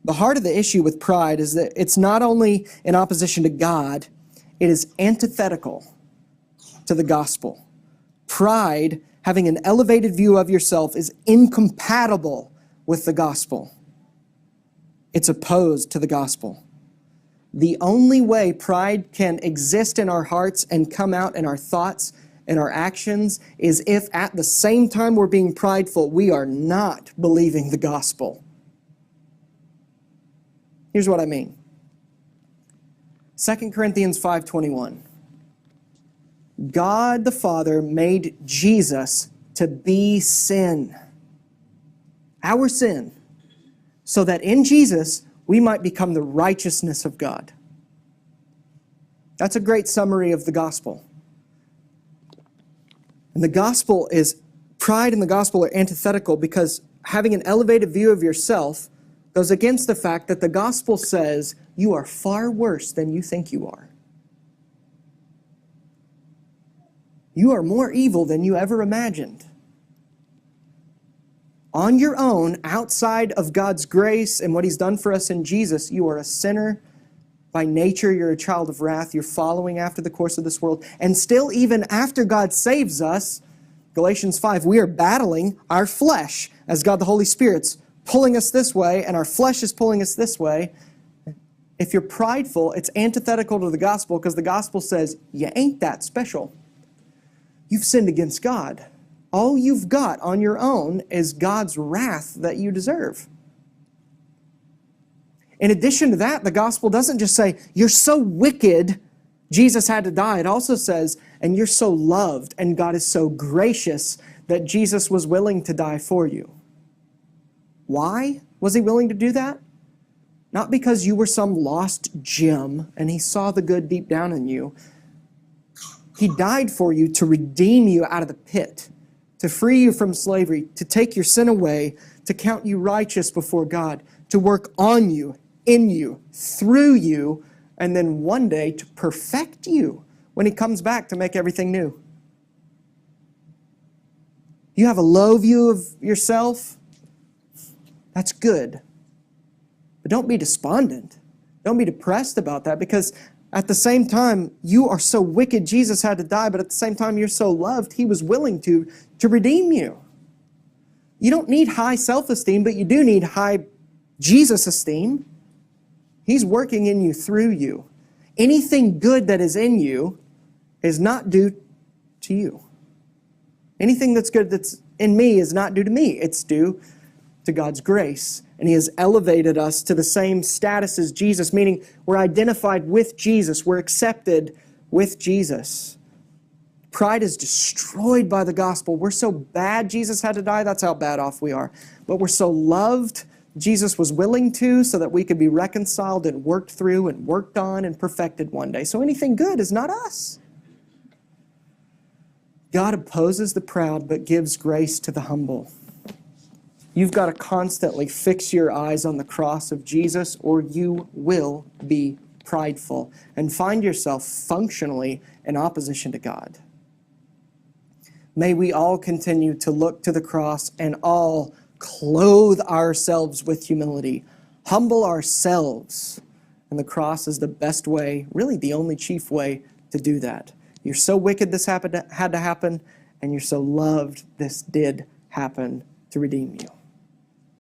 The heart of the issue with pride is that it's not only in opposition to God, it is antithetical to the gospel. Pride, having an elevated view of yourself, is incompatible with the gospel. It's opposed to the gospel. The only way pride can exist in our hearts and come out in our thoughts and our actions is if at the same time we're being prideful, we are not believing the gospel. Here's what I mean. 2 Corinthians 5:21. God the Father made Jesus to be sin, our sin, so that in Jesus we might become the righteousness of God. That's a great summary of the gospel. And the gospel is, pride and the gospel are antithetical because having an elevated view of yourself goes against the fact that the gospel says you are far worse than you think you are. You are more evil than you ever imagined. On your own, outside of God's grace and what He's done for us in Jesus, you are a sinner. By nature, you're a child of wrath. You're following after the course of this world. And still, even after God saves us, Galatians 5, we are battling our flesh as God the Holy Spirit's pulling us this way and our flesh is pulling us this way. If you're prideful, it's antithetical to the gospel because the gospel says, you ain't that special. You've sinned against God. All you've got on your own is God's wrath that you deserve. In addition to that, the gospel doesn't just say, you're so wicked, Jesus had to die. It also says, and you're so loved, and God is so gracious that Jesus was willing to die for you. Why was He willing to do that? Not because you were some lost gem and He saw the good deep down in you. He died for you to redeem you out of the pit, to free you from slavery, to take your sin away, to count you righteous before God, to work on you, in you, through you, and then one day to perfect you when He comes back to make everything new. You have a low view of yourself? That's good. But don't be despondent. Don't be depressed about that because at the same time, you are so wicked, Jesus had to die, but at the same time, you're so loved, He was willing to redeem you. You don't need high self-esteem, but you do need high Jesus esteem. He's working in you through you. Anything good that is in you is not due to you. Anything that's good that's in me is not due to me. It's due to God's grace. And He has elevated us to the same status as Jesus, meaning we're identified with Jesus. We're accepted with Jesus. Pride is destroyed by the gospel. We're so bad Jesus had to die. That's how bad off we are. But we're so loved. Jesus was willing to so that we could be reconciled and worked through and worked on and perfected one day. So anything good is not us. God opposes the proud but gives grace to the humble. You've got to constantly fix your eyes on the cross of Jesus or you will be prideful and find yourself functionally in opposition to God. May we all continue to look to the cross and all clothe ourselves with humility, humble ourselves. And the cross is the best way, really the only chief way to do that. You're so wicked this had to happen, and you're so loved this did happen to redeem you.